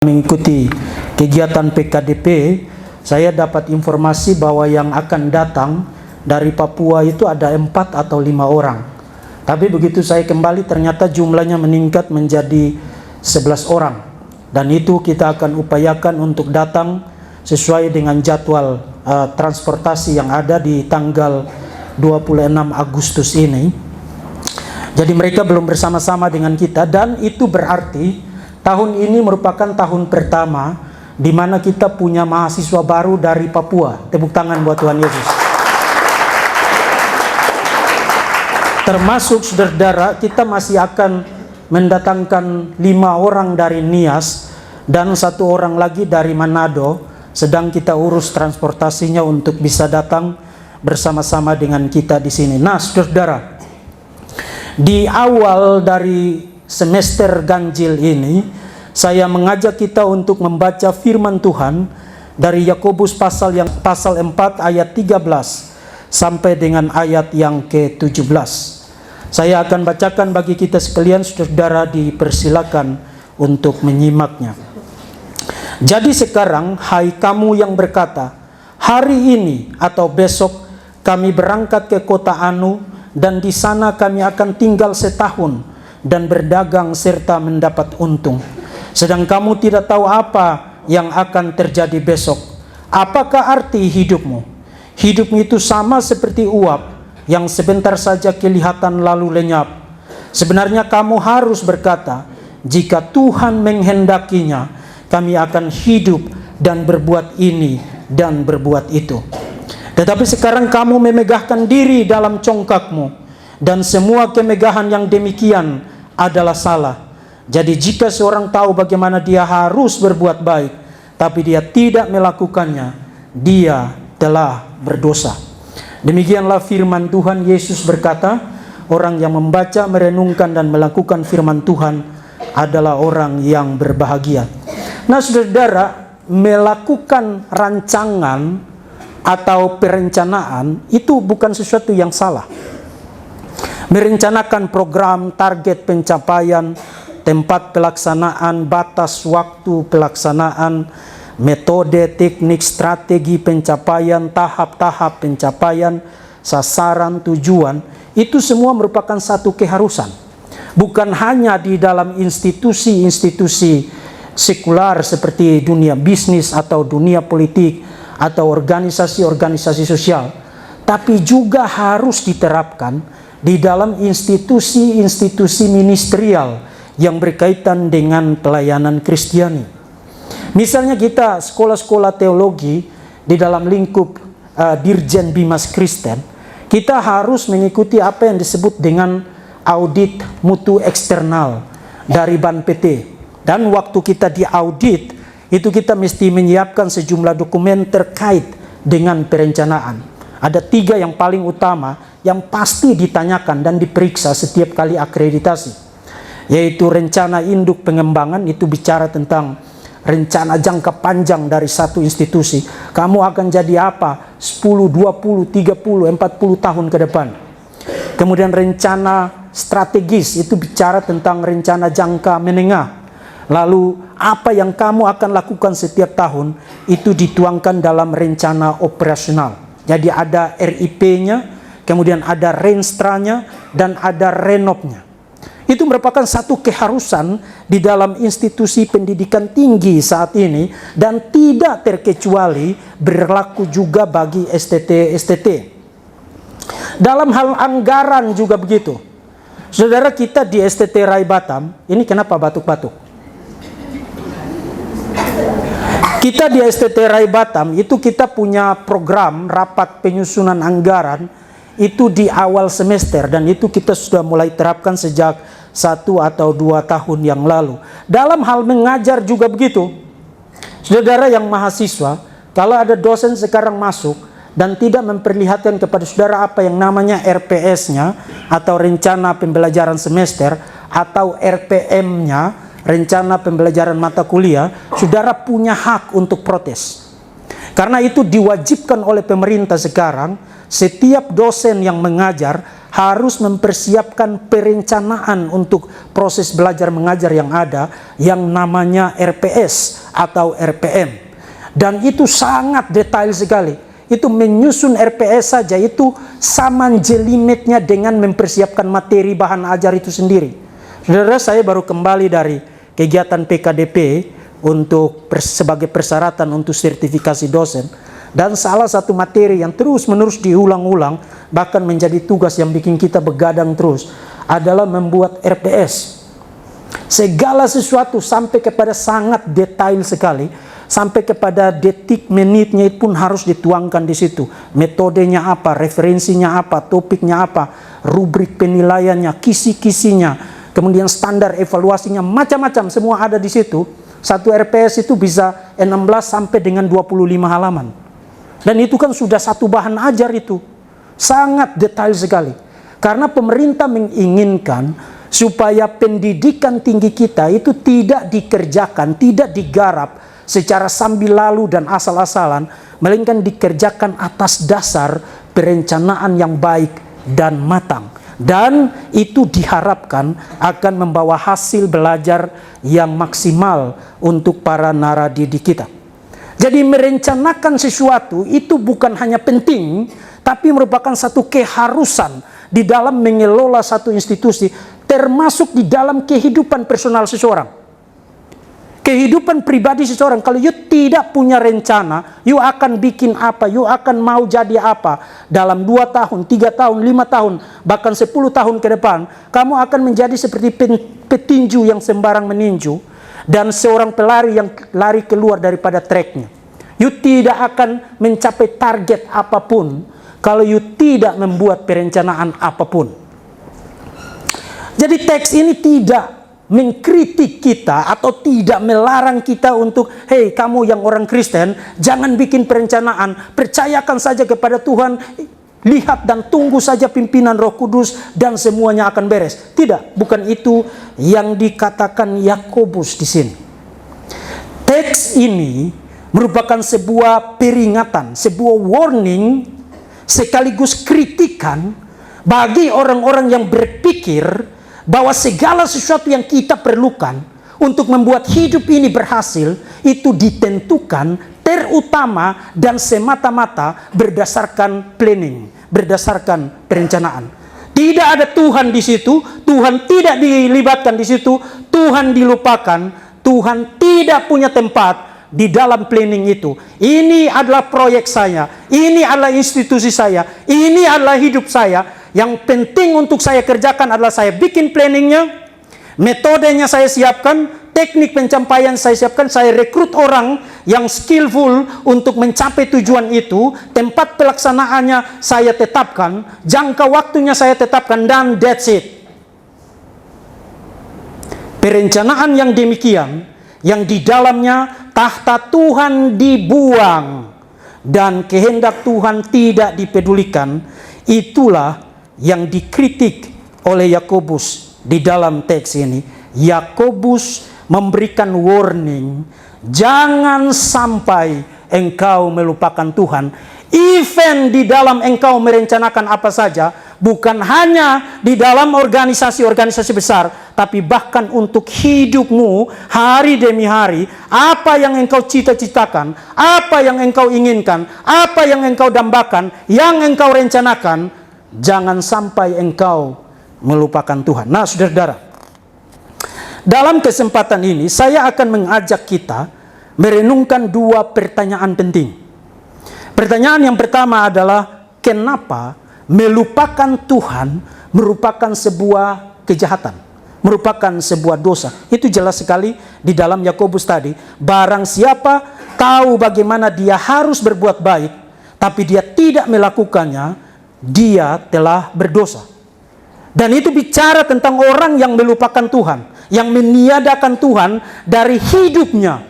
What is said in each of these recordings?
Mengikuti kegiatan PKDP, saya dapat informasi bahwa yang akan datang dari Papua itu ada 4 atau 5 orang. Tapi begitu saya kembali ternyata jumlahnya meningkat menjadi 11 orang. Dan itu kita akan upayakan untuk datang sesuai dengan jadwal transportasi yang ada di tanggal 26 Agustus ini. Jadi mereka belum bersama-sama dengan kita, dan itu berarti tahun ini merupakan tahun pertama di mana kita punya mahasiswa baru dari Papua. Tepuk tangan buat Tuhan Yesus. Termasuk saudara, kita masih akan mendatangkan 5 orang dari Nias dan 1 orang lagi dari Manado. Sedang kita urus transportasinya untuk bisa datang bersama-sama dengan kita di sini. Nah, saudara, di awal dari semester ganjil ini, saya mengajak kita untuk membaca firman Tuhan dari Yakobus pasal 4 ayat 13 sampai dengan ayat yang ke-17. Saya akan bacakan bagi kita sekalian, saudara, dipersilakan untuk menyimaknya. Jadi sekarang, hai kamu yang berkata, hari ini atau besok kami berangkat ke kota Anu, dan di sana kami akan tinggal setahun dan berdagang serta mendapat untung. Sedang kamu tidak tahu apa yang akan terjadi besok. Apakah arti hidupmu? Hidupmu itu sama seperti uap yang sebentar saja kelihatan lalu lenyap. Sebenarnya kamu harus berkata, jika Tuhan menghendakinya, kami akan hidup dan berbuat ini dan berbuat itu. Tetapi sekarang kamu memegahkan diri dalam congkakmu, dan semua kemegahan yang demikian adalah salah. Jadi jika seorang tahu bagaimana dia harus berbuat baik, tapi dia tidak melakukannya, dia telah berdosa. Demikianlah firman Tuhan. Yesus berkata, orang yang membaca, merenungkan, dan melakukan firman Tuhan adalah orang yang berbahagia. Nah, saudara, melakukan rancangan atau perencanaan itu bukan sesuatu yang salah. Merencanakan program, target pencapaian, tempat pelaksanaan, batas waktu pelaksanaan, metode, teknik, strategi pencapaian, tahap-tahap pencapaian, sasaran, tujuan, itu semua merupakan satu keharusan. Bukan hanya di dalam institusi-institusi sekular seperti dunia bisnis atau dunia politik atau organisasi-organisasi sosial, tapi juga harus diterapkan di dalam institusi-institusi ministerial yang berkaitan dengan pelayanan Kristiani. Misalnya kita sekolah-sekolah teologi di dalam lingkup Dirjen Bimas Kristen, kita harus mengikuti apa yang disebut dengan audit mutu eksternal dari BAN PT. Dan waktu kita diaudit, itu kita mesti menyiapkan sejumlah dokumen terkait dengan perencanaan. Ada 3 yang paling utama yang pasti ditanyakan dan diperiksa setiap kali akreditasi, yaitu rencana induk pengembangan. Itu bicara tentang rencana jangka panjang dari satu institusi. Kamu akan jadi apa 10, 20, 30, 40 tahun ke depan. Kemudian rencana strategis, itu bicara tentang rencana jangka menengah. Lalu apa yang kamu akan lakukan setiap tahun itu dituangkan dalam rencana operasional. Jadi ada RIP-nya, kemudian ada renstranya, dan ada renopnya. Itu merupakan satu keharusan di dalam institusi pendidikan tinggi saat ini, dan tidak terkecuali berlaku juga bagi STT. Dalam hal anggaran juga begitu. Saudara, kita di STT Rai Batam, ini kenapa batuk-batuk? Kita di STT Rai Batam itu kita punya program rapat penyusunan anggaran itu di awal semester, dan itu kita sudah mulai terapkan sejak 1 atau 2 tahun yang lalu. Dalam hal mengajar juga begitu. Saudara yang mahasiswa, kalau ada dosen sekarang masuk dan tidak memperlihatkan kepada saudara apa yang namanya RPS-nya atau rencana pembelajaran semester, atau RPM-nya, rencana pembelajaran mata kuliah, saudara punya hak untuk protes. Karena itu diwajibkan oleh pemerintah sekarang, setiap dosen yang mengajar harus mempersiapkan perencanaan untuk proses belajar mengajar yang ada, yang namanya RPS atau RPM. Dan itu sangat detail sekali. Itu menyusun RPS saja, itu sama jelimetnya dengan mempersiapkan materi bahan ajar itu sendiri. Saudara, saya baru kembali dari kegiatan PKDP sebagai persyaratan untuk sertifikasi dosen. Dan salah satu materi yang terus-menerus diulang-ulang, bahkan menjadi tugas yang bikin kita begadang terus, adalah membuat RPS. Segala sesuatu sampai kepada sangat detail sekali, sampai kepada detik menitnya pun harus dituangkan di situ. Metodenya apa, referensinya apa, topiknya apa, rubrik penilaiannya, kisi-kisinya, kemudian standar evaluasinya, macam-macam semua ada di situ. Satu RPS itu bisa 16 sampai dengan 25 halaman. Dan itu kan sudah satu bahan ajar itu. Sangat detail sekali. Karena pemerintah menginginkan supaya pendidikan tinggi kita itu tidak dikerjakan, tidak digarap secara sambil lalu dan asal-asalan, melainkan dikerjakan atas dasar perencanaan yang baik dan matang. Dan itu diharapkan akan membawa hasil belajar yang maksimal untuk para naradidik kita. Jadi merencanakan sesuatu itu bukan hanya penting, tapi merupakan satu keharusan di dalam mengelola satu institusi, termasuk di dalam kehidupan personal seseorang. Kehidupan pribadi seseorang, kalau you tidak punya rencana, you akan bikin apa, you akan mau jadi apa, dalam 2 tahun, 3 tahun, 5 tahun, bahkan 10 tahun ke depan, kamu akan menjadi seperti petinju yang sembarang meninju, dan seorang pelari yang lari keluar daripada treknya. You tidak akan mencapai target apapun kalau you tidak membuat perencanaan apapun. Jadi teks ini tidak mengkritik kita atau tidak melarang kita untuk, hey kamu yang orang Kristen, jangan bikin perencanaan, percayakan saja kepada Tuhan, lihat dan tunggu saja pimpinan Roh Kudus dan semuanya akan beres. Tidak, bukan itu yang dikatakan Yakobus di sini. Teks ini merupakan sebuah peringatan, sebuah warning, sekaligus kritikan bagi orang-orang yang berpikir bahwa segala sesuatu yang kita perlukan untuk membuat hidup ini berhasil, itu ditentukan terutama dan semata-mata berdasarkan planning, berdasarkan perencanaan. Tidak ada Tuhan di situ, Tuhan tidak dilibatkan di situ, Tuhan dilupakan, Tuhan tidak punya tempat di dalam planning itu. Ini adalah proyek saya, ini adalah institusi saya, ini adalah hidup saya. Yang penting untuk saya kerjakan adalah saya bikin planningnya, metodenya saya siapkan, teknik pencapaian saya siapkan, saya rekrut orang yang skillful untuk mencapai tujuan itu, tempat pelaksanaannya saya tetapkan, jangka waktunya saya tetapkan, dan that's it. Perencanaan yang demikian, yang di dalamnya tahta Tuhan dibuang dan kehendak Tuhan tidak dipedulikan, itulah yang dikritik oleh Yakobus di dalam teks ini. Yakobus memberikan warning, jangan sampai engkau melupakan Tuhan. Even di dalam engkau merencanakan apa saja, bukan hanya di dalam organisasi-organisasi besar, tapi bahkan untuk hidupmu hari demi hari, apa yang engkau cita-citakan, apa yang engkau inginkan, apa yang engkau dambakan, yang engkau rencanakan, jangan sampai engkau melupakan Tuhan. Nah, saudara-saudara, dalam kesempatan ini saya akan mengajak kita merenungkan 2 pertanyaan penting. Pertanyaan yang pertama adalah, kenapa melupakan Tuhan merupakan sebuah kejahatan, merupakan sebuah dosa? Itu jelas sekali di dalam Yakobus tadi. Barang siapa tahu bagaimana dia harus berbuat baik, tapi dia tidak melakukannya, dia telah berdosa. Dan itu bicara tentang orang yang melupakan Tuhan, yang meniadakan Tuhan dari hidupnya.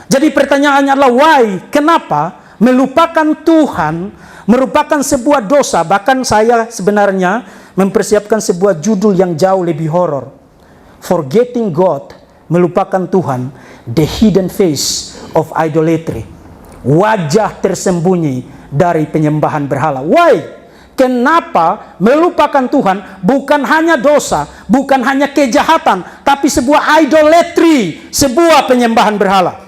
Jadi pertanyaannya adalah why? Kenapa melupakan Tuhan merupakan sebuah dosa? Bahkan saya sebenarnya mempersiapkan sebuah judul yang jauh lebih horor. Forgetting God, melupakan Tuhan, the hidden face of idolatry. Wajah tersembunyi dari penyembahan berhala. Why? Kenapa melupakan Tuhan bukan hanya dosa, bukan hanya kejahatan, tapi sebuah idolatry, sebuah penyembahan berhala.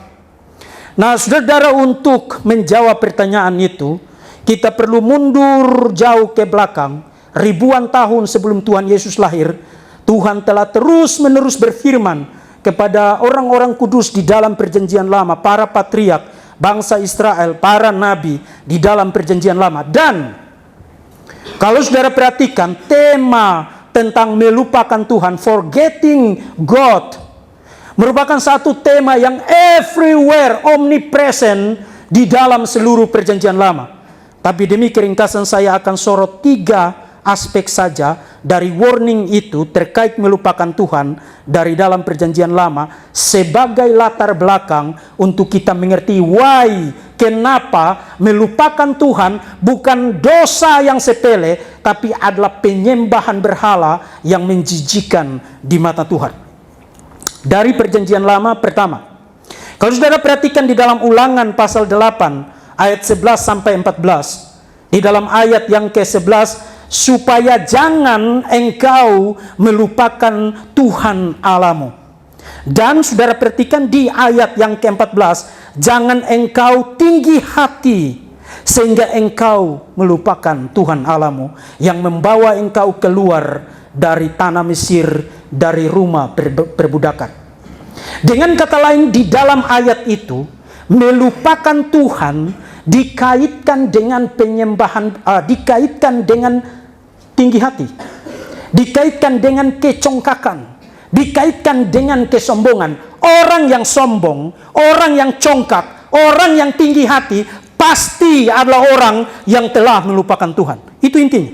Nah, saudara, untuk menjawab pertanyaan itu, kita perlu mundur jauh ke belakang. Ribuan tahun sebelum Tuhan Yesus lahir, Tuhan telah terus-menerus berfirman kepada orang-orang kudus di dalam perjanjian lama, para patriark, bangsa Israel, para nabi di dalam perjanjian lama. Dan kalau saudara perhatikan tema tentang melupakan Tuhan, forgetting God, merupakan satu tema yang everywhere, omnipresent di dalam seluruh perjanjian lama. Tapi demi keringkasan saya akan sorot 3 aspek saja dari warning itu terkait melupakan Tuhan dari dalam perjanjian lama sebagai latar belakang untuk kita mengerti why, kenapa melupakan Tuhan bukan dosa yang sepele, tapi adalah penyembahan berhala yang menjijikan di mata Tuhan. Dari perjanjian lama pertama, kalau saudara perhatikan di dalam Ulangan pasal 8 ayat 11 sampai 14, di dalam ayat yang ke-11, supaya jangan engkau melupakan Tuhan Allahmu. Dan saudara perhatikan di ayat yang ke-14, jangan engkau tinggi hati sehingga engkau melupakan Tuhan Allahmu yang membawa engkau keluar dari tanah Mesir, dari rumah perbudakan. Dengan kata lain, di dalam ayat itu melupakan Tuhan dikaitkan dengan penyembahan, dikaitkan dengan tinggi hati, dikaitkan dengan kecongkakan, dikaitkan dengan kesombongan. Orang yang sombong, orang yang congkak, orang yang tinggi hati pasti adalah orang yang telah melupakan Tuhan. Itu intinya.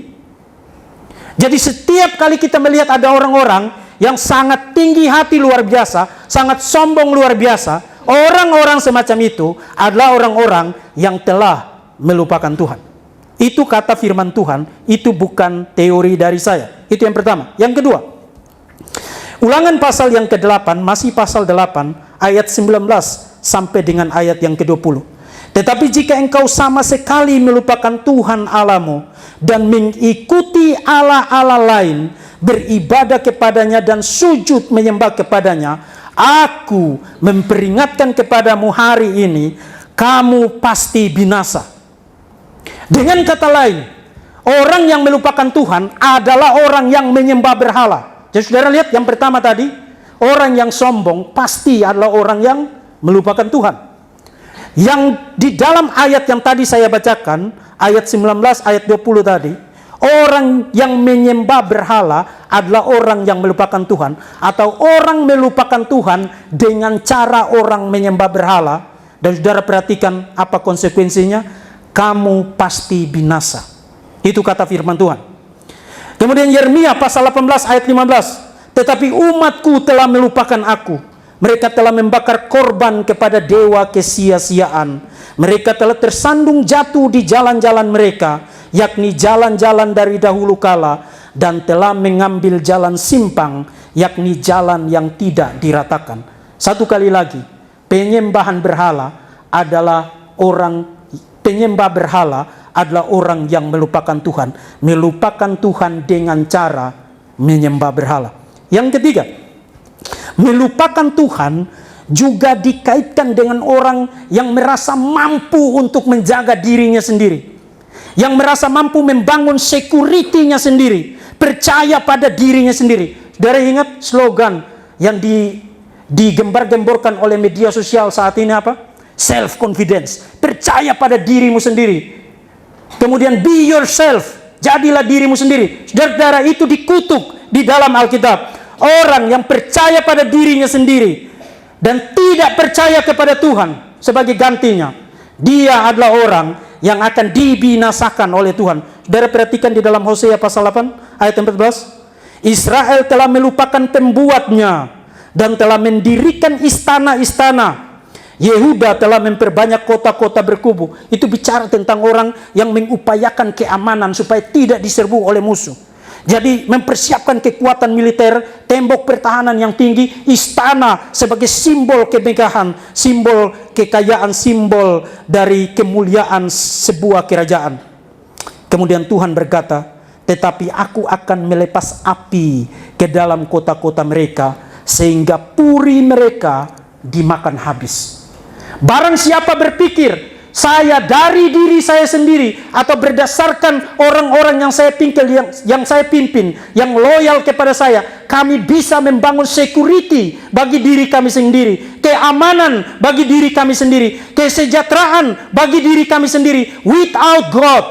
Jadi setiap kali kita melihat ada orang-orang yang sangat tinggi hati luar biasa, sangat sombong luar biasa, orang-orang semacam itu adalah orang-orang yang telah melupakan Tuhan. Itu kata firman Tuhan, itu bukan teori dari saya. Itu yang pertama. Yang kedua, Ulangan pasal yang ke-8, masih pasal 8, ayat 19 sampai dengan ayat yang ke-20. Tetapi jika engkau sama sekali melupakan Tuhan Allahmu dan mengikuti Allah-Allah lain, beribadah kepadanya dan sujud menyembah kepadanya, aku memperingatkan kepadamu hari ini, kamu pasti binasa. Dengan kata lain, orang yang melupakan Tuhan adalah orang yang menyembah berhala. Jadi saudara lihat yang pertama tadi, orang yang sombong pasti adalah orang yang melupakan Tuhan. Yang di dalam ayat yang tadi saya bacakan, ayat 19, ayat 20 tadi, orang yang menyembah berhala adalah orang yang melupakan Tuhan, atau orang melupakan Tuhan dengan cara orang menyembah berhala. Dan saudara perhatikan apa konsekuensinya? Kamu pasti binasa. Itu kata firman Tuhan. Kemudian Yeremia pasal 18 ayat 15. Tetapi umatku telah melupakan aku. Mereka telah membakar korban kepada dewa kesia-siaan. Mereka telah tersandung jatuh di jalan-jalan mereka, yakni jalan-jalan dari dahulu kala, dan telah mengambil jalan simpang, yakni jalan yang tidak diratakan. Satu kali lagi, penyembahan berhala adalah orang yang melupakan Tuhan. Melupakan Tuhan dengan cara menyembah berhala. Yang ketiga, melupakan Tuhan juga dikaitkan dengan orang yang merasa mampu untuk menjaga dirinya sendiri, yang merasa mampu membangun security-nya sendiri, percaya pada dirinya sendiri. Saudara ingat slogan yang digembar-gemborkan oleh media sosial saat ini apa? Self-confidence, percaya pada dirimu sendiri. Kemudian be yourself, jadilah dirimu sendiri. Saudara, itu dikutuk di dalam Alkitab. Orang yang percaya pada dirinya sendiri dan tidak percaya kepada Tuhan sebagai gantinya, dia adalah orang yang akan dibinasakan oleh Tuhan. Saudara perhatikan di dalam Hosea pasal 8 ayat 14. Israel telah melupakan pembuatnya dan telah mendirikan istana-istana. Yehuda telah memperbanyak kota-kota berkubu. Itu bicara tentang orang yang mengupayakan keamanan supaya tidak diserbu oleh musuh. Jadi mempersiapkan kekuatan militer, tembok pertahanan yang tinggi, istana sebagai simbol kemegahan, simbol kekayaan, simbol dari kemuliaan sebuah kerajaan. Kemudian Tuhan berkata, tetapi aku akan melepas api ke dalam kota-kota mereka, sehingga puri mereka dimakan habis. Barang siapa berpikir, saya dari diri saya sendiri atau berdasarkan orang-orang yang saya pimpin, yang loyal kepada saya, kami bisa membangun security bagi diri kami sendiri, keamanan bagi diri kami sendiri, kesejahteraan bagi diri kami sendiri, without God.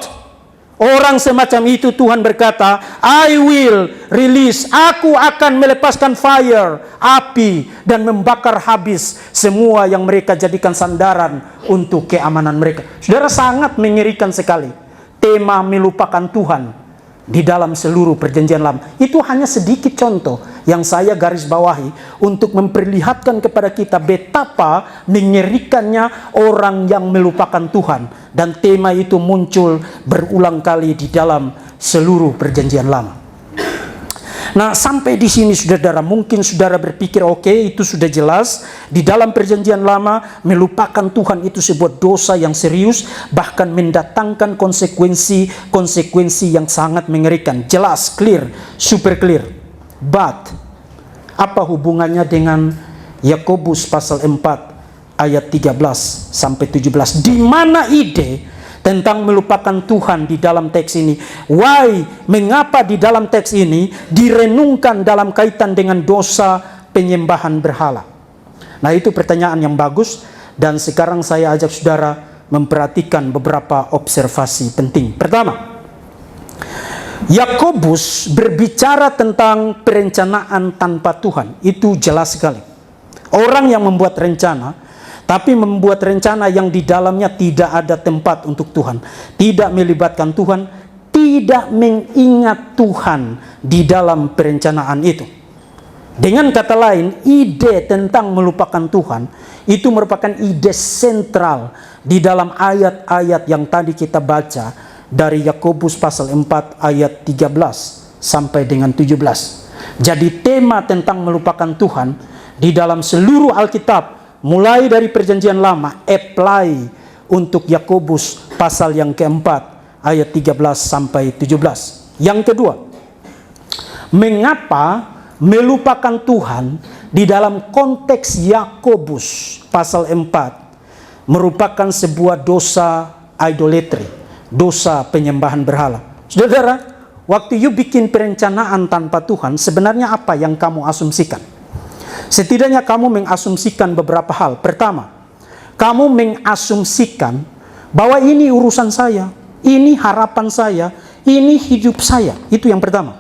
Orang semacam itu Tuhan berkata, I will release, aku akan melepaskan fire, api, dan membakar habis semua yang mereka jadikan sandaran untuk keamanan mereka. Saudara, sangat mengerikan sekali tema melupakan Tuhan di dalam seluruh perjanjian lama. Itu hanya sedikit contoh yang saya garis bawahi untuk memperlihatkan kepada kita betapa mengerikannya orang yang melupakan Tuhan. Dan tema itu muncul berulang kali di dalam seluruh perjanjian lama. Nah, sampai di sini saudara, mungkin saudara berpikir oke, itu sudah jelas. Di dalam perjanjian lama, melupakan Tuhan itu sebuah dosa yang serius, bahkan mendatangkan konsekuensi yang sangat mengerikan. Jelas, clear, super clear. But, apa hubungannya dengan Yakobus pasal 4 ayat 13 sampai 17? Di mana ide tentang melupakan Tuhan di dalam teks ini? Why? Mengapa di dalam teks ini direnungkan dalam kaitan dengan dosa penyembahan berhala? Nah, itu pertanyaan yang bagus, dan sekarang saya ajak saudara memperhatikan beberapa observasi penting. Pertama, Yakobus berbicara tentang perencanaan tanpa Tuhan. Itu jelas sekali. Orang yang membuat rencana, tapi membuat rencana yang di dalamnya tidak ada tempat untuk Tuhan, tidak melibatkan Tuhan, tidak mengingat Tuhan di dalam perencanaan itu. Dengan kata lain, ide tentang melupakan Tuhan itu merupakan ide sentral di dalam ayat-ayat yang tadi kita baca dari Yakobus pasal 4 ayat 13 sampai dengan 17. Jadi tema tentang melupakan Tuhan di dalam seluruh Alkitab, mulai dari perjanjian lama, apply untuk Yakobus pasal yang keempat ayat 13 sampai 17. Yang kedua, mengapa melupakan Tuhan di dalam konteks Yakobus pasal 4 merupakan sebuah dosa idolatry, dosa penyembahan berhala? Saudara, waktu you bikin perencanaan tanpa Tuhan, sebenarnya apa yang kamu asumsikan? Setidaknya kamu mengasumsikan beberapa hal. Pertama, kamu mengasumsikan bahwa ini urusan saya, ini harapan saya, ini hidup saya. Itu yang pertama.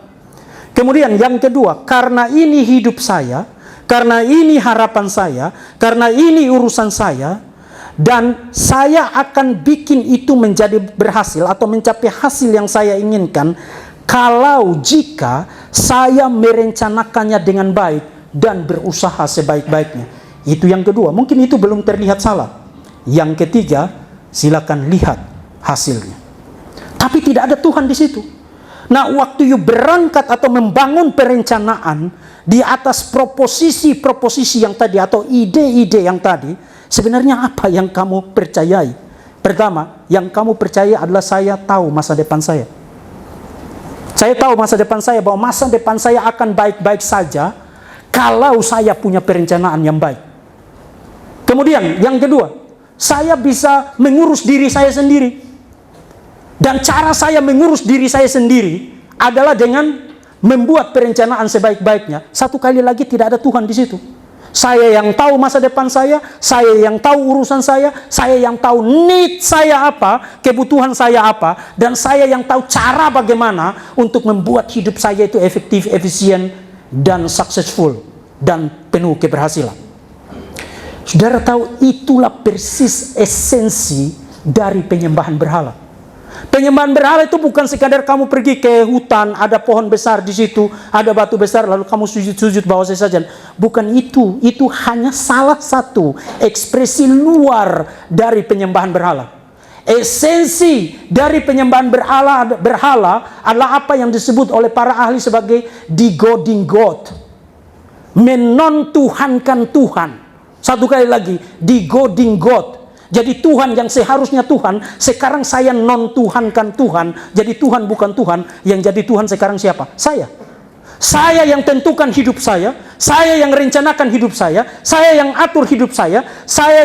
Kemudian yang kedua, karena ini hidup saya, karena ini harapan saya, karena ini urusan saya, dan saya akan bikin itu menjadi berhasil atau mencapai hasil yang saya inginkan kalau jika saya merencanakannya dengan baik dan berusaha sebaik-baiknya. Itu yang kedua. Mungkin itu belum terlihat salah. Yang ketiga, silakan lihat hasilnya. Tapi tidak ada Tuhan di situ. Nah, waktu you berangkat atau membangun perencanaan di atas proposisi yang tadi atau ide-ide yang tadi, sebenarnya apa yang kamu percayai? Pertama, yang kamu percaya adalah saya tahu masa depan saya. Saya tahu masa depan saya, bahwa masa depan saya akan baik-baik saja kalau saya punya perencanaan yang baik. Kemudian yang kedua, saya bisa mengurus diri saya sendiri. Dan cara saya mengurus diri saya sendiri adalah dengan membuat perencanaan sebaik-baiknya. Satu kali lagi, tidak ada Tuhan di situ. Saya yang tahu masa depan saya yang tahu urusan saya yang tahu need saya apa, kebutuhan saya apa, dan saya yang tahu cara bagaimana untuk membuat hidup saya itu efektif, efisien, dan successful, dan penuh keberhasilan. Saudara tahu, itulah persis esensi dari penyembahan berhala. Penyembahan berhala itu bukan sekadar kamu pergi ke hutan, ada pohon besar di situ, ada batu besar, lalu kamu sujud-sujud bawah sesajen. Bukan itu. Itu hanya salah satu ekspresi luar dari penyembahan berhala. Esensi dari penyembahan berhala adalah apa yang disebut oleh para ahli sebagai degodding God. Menontuhankan Tuhan. Satu kali lagi, degodding God. Jadi Tuhan yang seharusnya Tuhan, sekarang saya non-Tuhankan Tuhan. Jadi Tuhan bukan Tuhan, yang jadi Tuhan sekarang siapa? Saya. Saya yang tentukan hidup saya yang rencanakan hidup saya yang atur hidup saya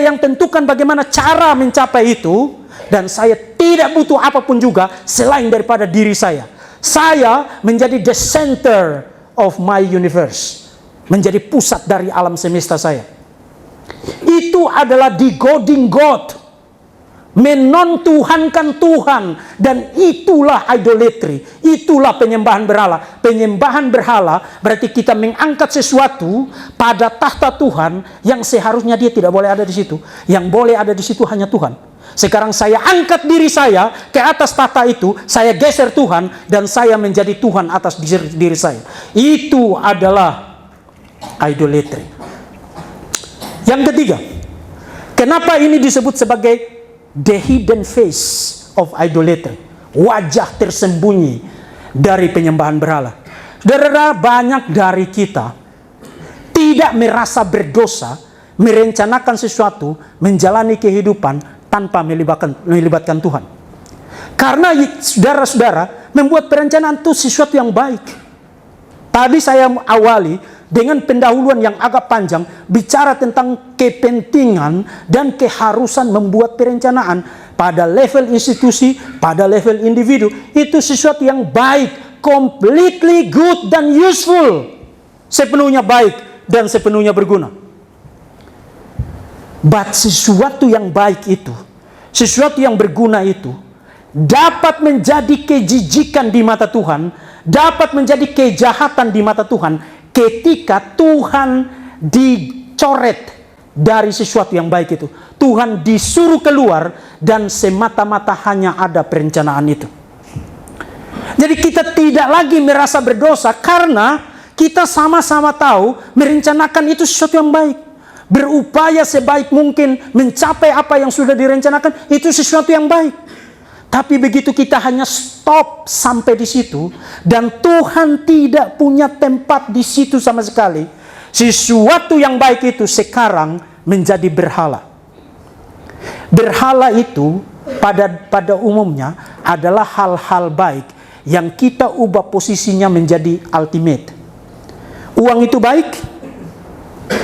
yang tentukan bagaimana cara mencapai itu, dan saya tidak butuh apapun juga selain daripada diri saya. Saya menjadi the center of my universe, menjadi pusat dari alam semesta saya. Itu adalah degoding God, menon-Tuhankan Tuhan, dan itulah idolatry, itulah penyembahan berhala. Penyembahan berhala berarti kita mengangkat sesuatu pada tahta Tuhan yang seharusnya dia tidak boleh ada di situ. Yang boleh ada di situ hanya Tuhan. Sekarang saya angkat diri saya ke atas tahta itu, saya geser Tuhan, dan saya menjadi Tuhan atas diri saya. Itu adalah idolatry. Yang ketiga, kenapa ini disebut sebagai the hidden face of idolatry? Wajah tersembunyi dari penyembahan berhala. Saudara, banyak dari kita tidak merasa berdosa merencanakan sesuatu, menjalani kehidupan tanpa melibatkan Tuhan. Karena saudara-saudara membuat perencanaan itu sesuatu yang baik. Tadi saya awali dengan pendahuluan yang agak panjang, bicara tentang kepentingan dan keharusan membuat perencanaan pada level institusi, pada level individu. Itu sesuatu yang baik, completely good dan useful, sepenuhnya baik dan sepenuhnya berguna. But sesuatu yang baik itu, sesuatu yang berguna itu dapat menjadi kejijikan di mata Tuhan, dapat menjadi kejahatan di mata Tuhan ketika Tuhan dicoret dari sesuatu yang baik itu. Tuhan disuruh keluar dan semata-mata hanya ada perencanaan itu. Jadi kita tidak lagi merasa berdosa karena kita sama-sama tahu merencanakan itu sesuatu yang baik. Berupaya sebaik mungkin mencapai apa yang sudah direncanakan itu sesuatu yang baik. Tapi begitu kita hanya stop sampai di situ, dan Tuhan tidak punya tempat di situ sama sekali, sesuatu yang baik itu sekarang menjadi berhala. Berhala itu pada umumnya adalah hal-hal baik yang kita ubah posisinya menjadi ultimate. Uang itu baik?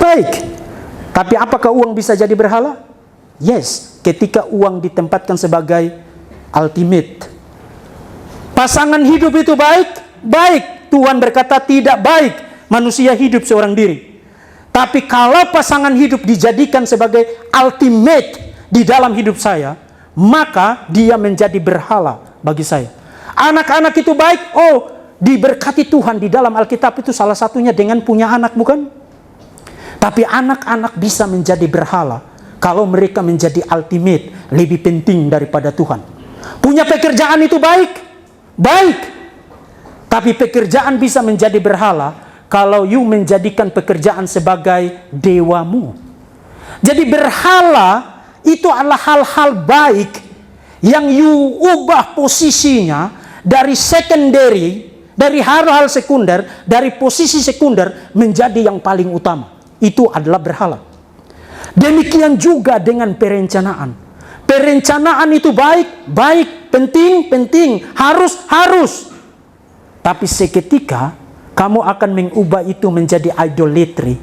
Baik. Tapi apakah uang bisa jadi berhala? Yes, ketika uang ditempatkan sebagai ultimate. Pasangan hidup itu baik? Baik. Tuhan berkata tidak baik manusia hidup seorang diri. Tapi kalau pasangan hidup dijadikan sebagai ultimate di dalam hidup saya, maka dia menjadi berhala bagi saya. Anak-anak itu baik? Oh, diberkati Tuhan di dalam Alkitab itu salah satunya dengan punya anak, bukan? Tapi anak-anak bisa menjadi berhala kalau mereka menjadi ultimate, lebih penting daripada Tuhan. Punya pekerjaan itu baik? Baik. Tapi pekerjaan bisa menjadi berhala kalau you menjadikan pekerjaan sebagai dewamu. Jadi berhala itu adalah hal-hal baik yang you ubah posisinya dari secondary, dari hal-hal sekunder, dari posisi sekunder menjadi yang paling utama. Itu adalah berhala. Demikian juga dengan perencanaan. Perencanaan itu baik, baik, penting, penting, harus. Tapi seketika kamu akan mengubah itu menjadi idolatry.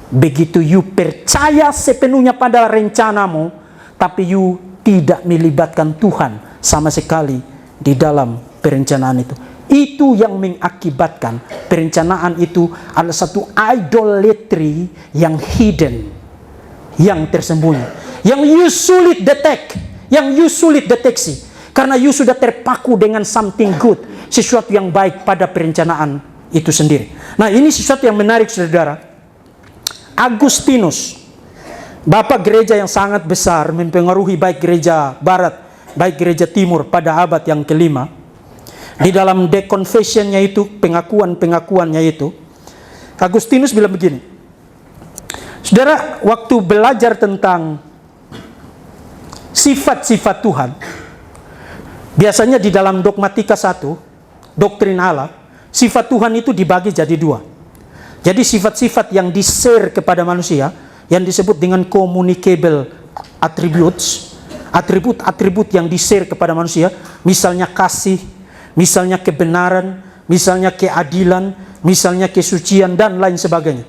Begitu you percaya sepenuhnya pada rencanamu, tapi you tidak melibatkan Tuhan sama sekali di dalam perencanaan itu. Itu yang mengakibatkan perencanaan itu adalah satu idolatry yang hidden, yang tersembunyi, yang you sulit detect, yang you sulit deteksi, karena you sudah terpaku dengan something good, sesuatu yang baik pada perencanaan itu sendiri. Nah, ini sesuatu yang menarik, saudara. Agustinus, bapak gereja yang sangat besar, mempengaruhi baik gereja barat, baik gereja timur pada abad yang kelima. Di dalam De Confession-nya itu, pengakuan-pengakuannya itu, Agustinus bilang begini. Saudara, waktu belajar tentang sifat-sifat Tuhan, biasanya di dalam dogmatika 1, doktrin Allah, sifat Tuhan itu dibagi jadi 2. Jadi sifat-sifat yang di-share kepada manusia, yang disebut dengan communicable atribut yang di-share kepada manusia, misalnya kasih, misalnya kebenaran, misalnya keadilan, misalnya kesucian, dan lain sebagainya.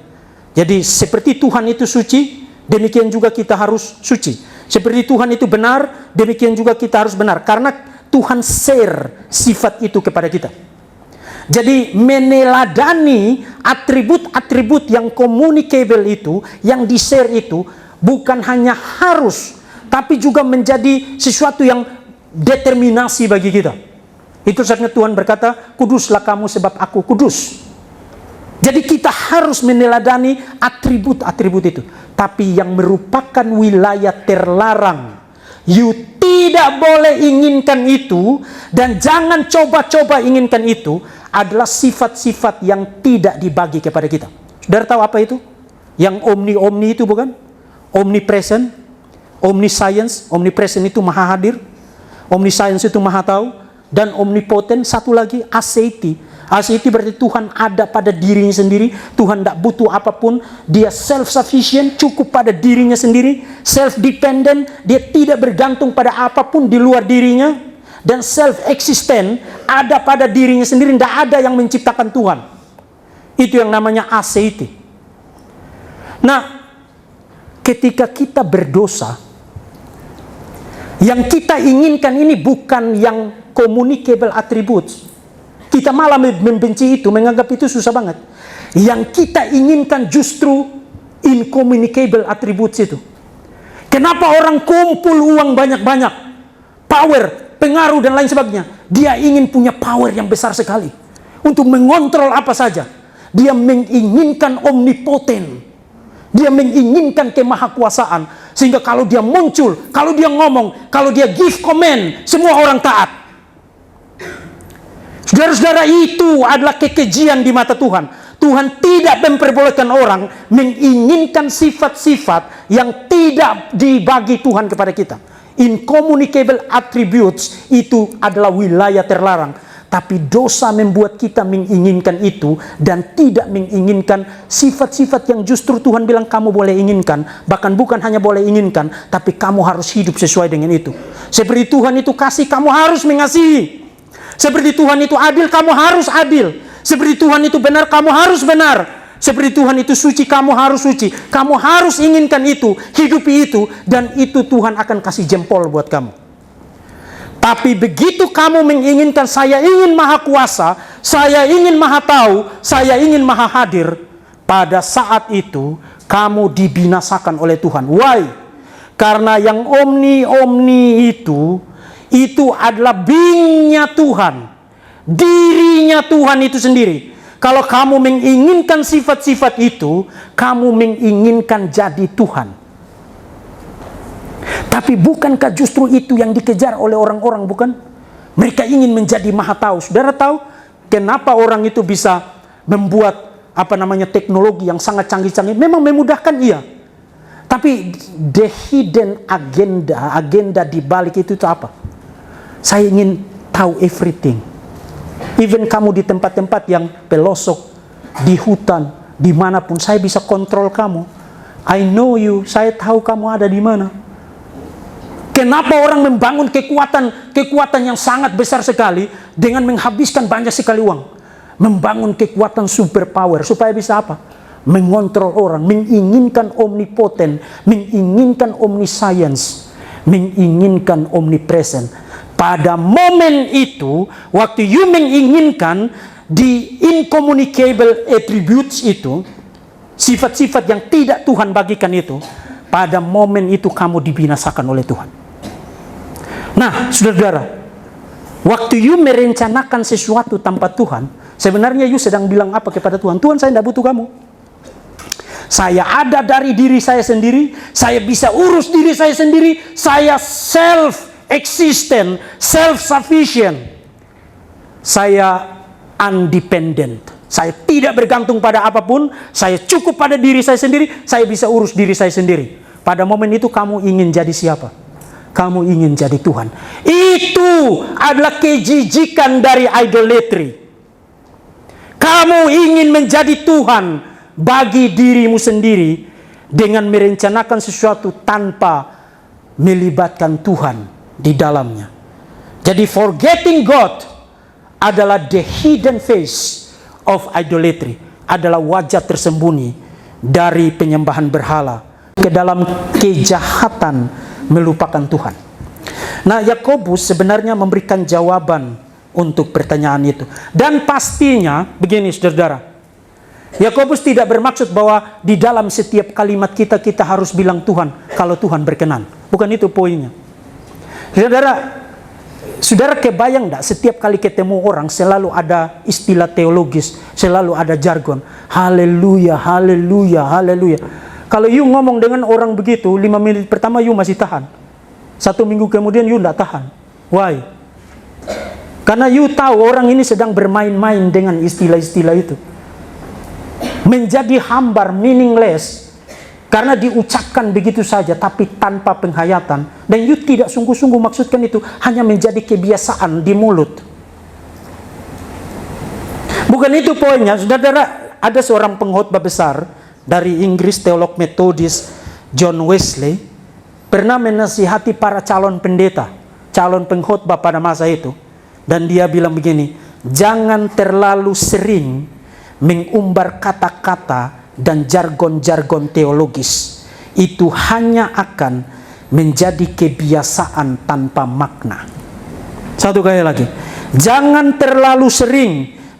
Jadi seperti Tuhan itu suci, demikian juga kita harus suci. Seperti Tuhan itu benar, demikian juga kita harus benar. Karena Tuhan share sifat itu kepada kita. Jadi meneladani atribut-atribut yang communicable itu, yang di-share itu, bukan hanya harus, tapi juga menjadi sesuatu yang determinasi bagi kita. Itu sebabnya Tuhan berkata, kuduslah kamu sebab aku kudus. Jadi kita harus meneladani atribut-atribut itu. Tapi yang merupakan wilayah terlarang, you tidak boleh inginkan itu, dan jangan coba-coba inginkan itu, adalah sifat-sifat yang tidak dibagi kepada kita. Saudara tahu apa itu? Yang omni-omni itu bukan? Omnipresent, omniscience. Omnipresent itu maha hadir, omniscience itu maha tahu, dan omnipotent satu lagi aseity. Aseity berarti Tuhan ada pada dirinya sendiri, Tuhan tidak butuh apapun, dia self-sufficient, cukup pada dirinya sendiri, self-dependent, dia tidak bergantung pada apapun di luar dirinya, dan self-existent, ada pada dirinya sendiri, tidak ada yang menciptakan Tuhan. Itu yang namanya aseity. Nah, ketika kita berdosa, yang kita inginkan ini bukan yang communicable attributes. Kita malah membenci itu, menganggap itu susah banget. Yang kita inginkan justru incommunicable attributes itu. Kenapa orang kumpul uang banyak-banyak, power, pengaruh dan lain sebagainya? Dia ingin punya power yang besar sekali untuk mengontrol apa saja. Dia menginginkan omnipoten. Dia menginginkan kemahakuasaan, sehingga kalau dia muncul, kalau dia ngomong, kalau dia give command, semua orang taat. Saudara-saudara, itu adalah kekejian di mata Tuhan. Tuhan tidak memperbolehkan orang menginginkan sifat-sifat yang tidak dibagi Tuhan kepada kita. Incommunicable attributes itu adalah wilayah terlarang. Tapi dosa membuat kita menginginkan itu dan tidak menginginkan sifat-sifat yang justru Tuhan bilang kamu boleh inginkan. Bahkan bukan hanya boleh inginkan, tapi kamu harus hidup sesuai dengan itu. Seperti Tuhan itu kasih, kamu harus mengasihi. Seperti Tuhan itu adil, kamu harus adil. Seperti Tuhan itu benar, kamu harus benar. Seperti Tuhan itu suci, kamu harus suci. Kamu harus inginkan itu, hidupi itu, dan itu Tuhan akan kasih jempol buat kamu. Tapi begitu kamu menginginkan, saya ingin maha kuasa, saya ingin maha tahu, saya ingin maha hadir, pada saat itu kamu dibinasakan oleh Tuhan. Why? Karena yang omni-omni itu adalah being-nya Tuhan, dirinya Tuhan itu sendiri. Kalau kamu menginginkan sifat-sifat itu, kamu menginginkan jadi Tuhan. Tapi bukankah justru itu yang dikejar oleh orang-orang, bukan? Mereka ingin menjadi maha tahu. Saudara tahu kenapa orang itu bisa membuat teknologi yang sangat canggih-canggih? Memang memudahkan, iya. Tapi the hidden agenda di balik itu apa? Saya ingin tahu everything. Even kamu di tempat-tempat yang pelosok, di hutan, dimanapun, saya bisa kontrol kamu. I know you, saya tahu kamu ada di mana. Kenapa orang membangun kekuatan yang sangat besar sekali dengan menghabiskan banyak sekali uang? Membangun kekuatan superpower supaya bisa apa? Mengontrol orang, menginginkan omnipoten, menginginkan omniscience, menginginkan omnipresent. Pada momen itu, waktu you menginginkan di incommunicable attributes itu, sifat-sifat yang tidak Tuhan bagikan itu, pada momen itu kamu dibinasakan oleh Tuhan. Nah, saudara, waktu you merencanakan sesuatu tanpa Tuhan, sebenarnya you sedang bilang apa kepada Tuhan? Tuhan, saya tidak butuh kamu. Saya ada dari diri saya sendiri, saya bisa urus diri saya sendiri, saya self-existent, self-sufficient. Saya undependent. Saya tidak bergantung pada apapun, saya cukup pada diri saya sendiri, saya bisa urus diri saya sendiri. Pada momen itu kamu ingin jadi siapa? Kamu ingin jadi Tuhan. Itu adalah kejijikan dari idolatry. Kamu ingin menjadi Tuhan bagi dirimu sendiri dengan merencanakan sesuatu tanpa melibatkan Tuhan di dalamnya. Jadi forgetting God adalah the hidden face of idolatry, adalah wajah tersembunyi dari penyembahan berhala ke dalam kejahatan melupakan Tuhan. Nah, Yakobus sebenarnya memberikan jawaban untuk pertanyaan itu. Dan pastinya begini saudara, Yakobus tidak bermaksud bahwa di dalam setiap kalimat kita harus bilang Tuhan kalau Tuhan berkenan. Bukan itu poinnya. Saudara kebayang enggak setiap kali ketemu orang selalu ada istilah teologis, selalu ada jargon. Haleluya, haleluya, haleluya. Kalau you ngomong dengan orang begitu, 5 menit pertama you masih tahan. 1 minggu kemudian you enggak tahan. Why? Karena you tahu orang ini sedang bermain-main dengan istilah-istilah itu. Menjadi hambar, meaningless. Karena diucapkan begitu saja, tapi tanpa penghayatan. Dan you tidak sungguh-sungguh maksudkan itu, hanya menjadi kebiasaan di mulut. Bukan itu poinnya. Saudara, ada seorang pengkhotbah besar dari Inggris, teolog metodis John Wesley, pernah menasihati para calon pendeta, calon pengkhotbah pada masa itu. Dan dia bilang begini, jangan terlalu sering mengumbar kata-kata dan jargon-jargon teologis. Itu hanya akan menjadi kebiasaan tanpa makna. Satu kali lagi, jangan terlalu sering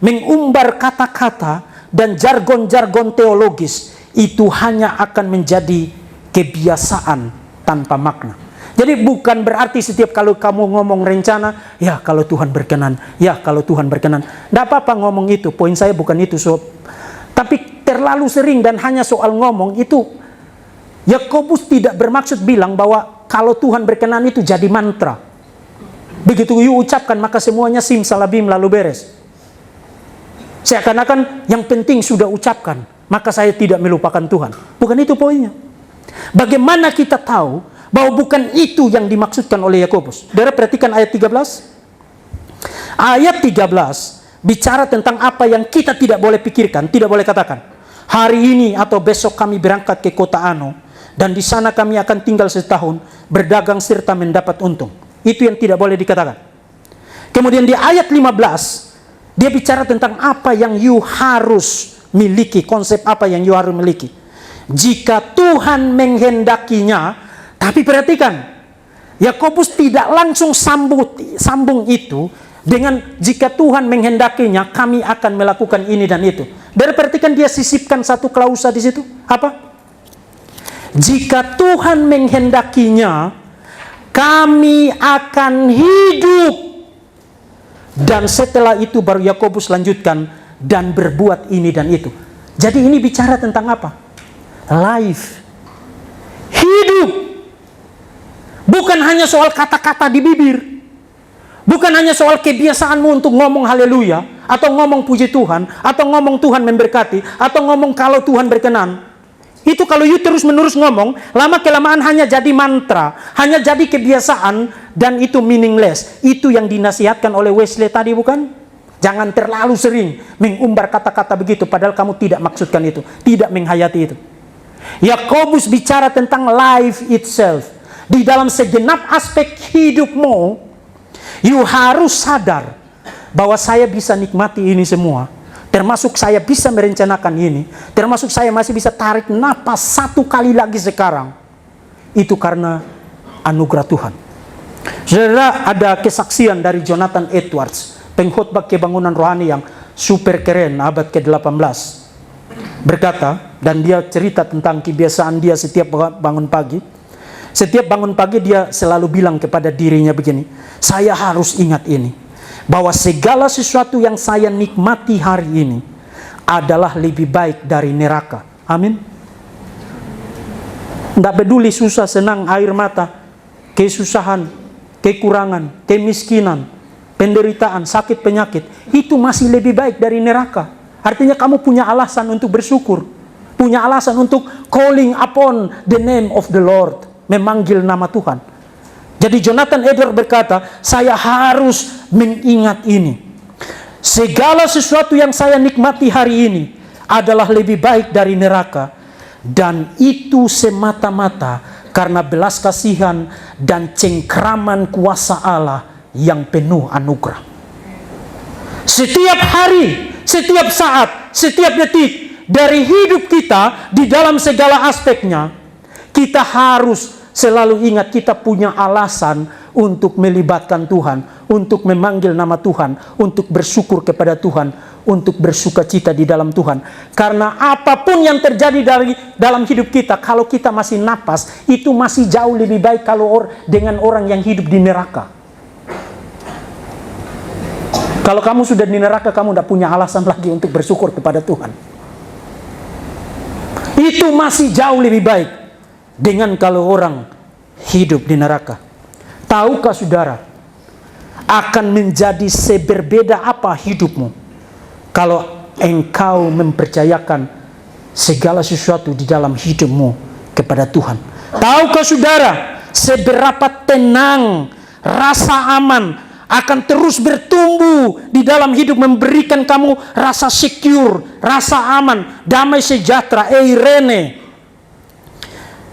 mengumbar kata-kata dan jargon-jargon teologis. Itu hanya akan menjadi kebiasaan tanpa makna. Jadi bukan berarti setiap kalau kamu ngomong rencana, ya kalau Tuhan berkenan, ya kalau Tuhan berkenan. Tidak apa-apa ngomong itu, poin saya bukan itu sob. Tapi terlalu sering dan hanya soal ngomong itu, Yakobus tidak bermaksud bilang bahwa kalau Tuhan berkenan itu jadi mantra. Begitu you ucapkan maka semuanya simsalabim lalu beres. Seakan-akan yang penting sudah ucapkan, maka saya tidak melupakan Tuhan. Bukan itu poinnya. Bagaimana kita tahu bahwa bukan itu yang dimaksudkan oleh Yakobus? Saudara perhatikan ayat 13. Ayat 13 bicara tentang apa yang kita tidak boleh pikirkan, tidak boleh katakan. Hari ini atau besok kami berangkat ke kota Ano, dan di sana kami akan tinggal setahun, berdagang serta mendapat untung. Itu yang tidak boleh dikatakan. Kemudian di ayat 15, dia bicara tentang apa yang you harus miliki, konsep apa yang you harus miliki. Jika Tuhan menghendakinya, tapi perhatikan, Yakobus tidak langsung sambung itu dengan jika Tuhan menghendakinya, kami akan melakukan ini dan itu. Dan perhatikan dia sisipkan satu klausa di situ. Apa? Jika Tuhan menghendakinya, kami akan hidup. Dan setelah itu baru Yakobus lanjutkan dan berbuat ini dan itu. Jadi ini bicara tentang apa? Life. Hidup. Bukan hanya soal kata-kata di bibir. Bukan hanya soal kebiasaanmu untuk ngomong haleluya, atau ngomong puji Tuhan, atau ngomong Tuhan memberkati, atau ngomong kalau Tuhan berkenan. Itu kalau you terus-menerus ngomong, lama-kelamaan hanya jadi mantra, hanya jadi kebiasaan, dan itu meaningless. Itu yang dinasihatkan oleh Wesley tadi, bukan? Jangan terlalu sering mengumbar kata-kata begitu, padahal kamu tidak maksudkan itu, tidak menghayati itu. Yakobus bicara tentang life itself. Di dalam segenap aspek hidupmu, you harus sadar bahwa saya bisa nikmati ini semua. Termasuk saya bisa merencanakan ini. Termasuk saya masih bisa tarik napas 1 kali lagi sekarang. Itu karena anugerah Tuhan. Saudara, ada kesaksian dari Jonathan Edwards, pengkhotbah kebangunan rohani yang super keren abad ke-18. Berkata, dan dia cerita tentang kebiasaan dia setiap bangun pagi. Setiap bangun pagi dia selalu bilang kepada dirinya begini, saya harus ingat ini, bahwa segala sesuatu yang saya nikmati hari ini adalah lebih baik dari neraka. Amin. Tidak peduli susah, senang, air mata, kesusahan, kekurangan, kemiskinan, penderitaan, sakit, penyakit, itu masih lebih baik dari neraka. Artinya kamu punya alasan untuk bersyukur, punya alasan untuk calling upon the name of the Lord, memanggil nama Tuhan. Jadi Jonathan Edwards berkata, saya harus mengingat ini. Segala sesuatu yang saya nikmati hari ini adalah lebih baik dari neraka. Dan itu semata-mata karena belas kasihan dan cengkraman kuasa Allah yang penuh anugerah. Setiap hari, setiap saat, setiap detik dari hidup kita di dalam segala aspeknya, kita harus selalu ingat kita punya alasan untuk melibatkan Tuhan, untuk memanggil nama Tuhan, untuk bersyukur kepada Tuhan, untuk bersuka cita di dalam Tuhan. Karena apapun yang terjadi dalam hidup kita, kalau kita masih napas, itu masih jauh lebih baik kalau dengan orang yang hidup di neraka. Kalau kamu sudah di neraka, kamu tidak punya alasan lagi untuk bersyukur kepada Tuhan. Itu masih jauh lebih baik dengan kalau orang hidup di neraka. Tahukah saudara, akan menjadi seberbeda apa hidupmu kalau engkau mempercayakan segala sesuatu di dalam hidupmu kepada Tuhan? Tahukah saudara, seberapa tenang, rasa aman akan terus bertumbuh di dalam hidup, memberikan kamu rasa secure, rasa aman, damai sejahtera, eirene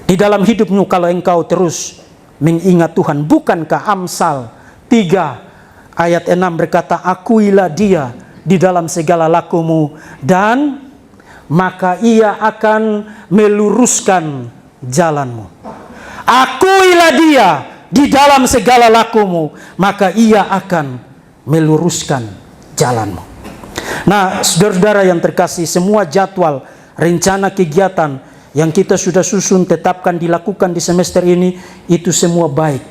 di dalam hidupmu kalau engkau terus mengingat Tuhan. Bukankah Amsal 3 ayat 6 berkata, akuilah Dia di dalam segala lakumu dan maka Ia akan meluruskan jalanmu. Akuilah Dia di dalam segala lakumu, maka Ia akan meluruskan jalanmu. Nah, saudara-saudara yang terkasih, semua jadwal, rencana kegiatan yang kita sudah susun, tetapkan, dilakukan di semester ini, itu semua baik.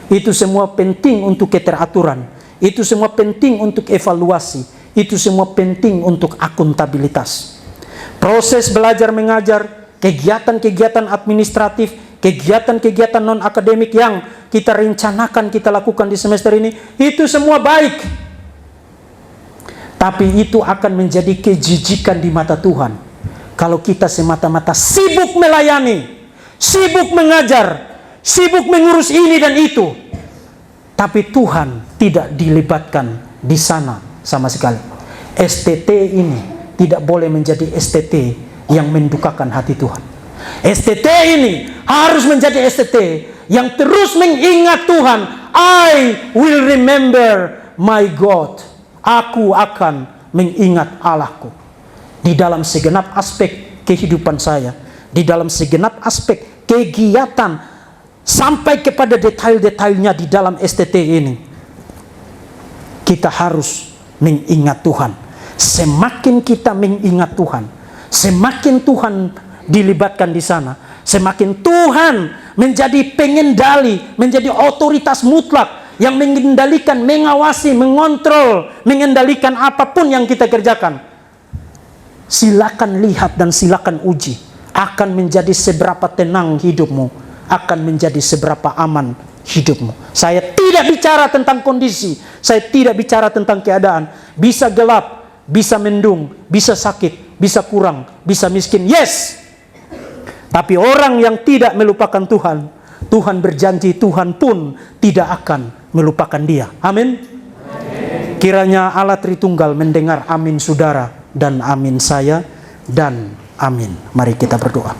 Itu semua penting untuk keteraturan. Itu semua penting untuk evaluasi. Itu semua penting untuk akuntabilitas. Proses belajar mengajar, kegiatan-kegiatan administratif, kegiatan-kegiatan non-akademik yang kita rencanakan, kita lakukan di semester ini, itu semua baik. Tapi itu akan menjadi kejijikan di mata Tuhan kalau kita semata-mata sibuk melayani, sibuk mengajar, sibuk mengurus ini dan itu, tapi Tuhan tidak dilibatkan di sana sama sekali. STT ini tidak boleh menjadi STT yang mendukakan hati Tuhan. STT ini harus menjadi STT yang terus mengingat Tuhan. I will remember my God. Aku akan mengingat Allahku. Di dalam segenap aspek kehidupan saya, di dalam segenap aspek kegiatan, sampai kepada detail-detailnya di dalam STT ini, kita harus mengingat Tuhan. Semakin kita mengingat Tuhan, semakin Tuhan dilibatkan di sana, semakin Tuhan menjadi pengendali, menjadi otoritas mutlak yang mengendalikan, mengawasi, mengontrol, mengendalikan apapun yang kita kerjakan. Silakan lihat dan silakan uji, akan menjadi seberapa tenang hidupmu, akan menjadi seberapa aman hidupmu. Saya tidak bicara tentang kondisi, saya tidak bicara tentang keadaan. Bisa gelap, bisa mendung, bisa sakit, bisa kurang, bisa miskin, yes. Tapi orang yang tidak melupakan Tuhan, Tuhan berjanji Tuhan pun tidak akan melupakan dia. Amin. Kiranya Allah Tritunggal mendengar amin saudara dan amin saya dan amin. Mari kita berdoa.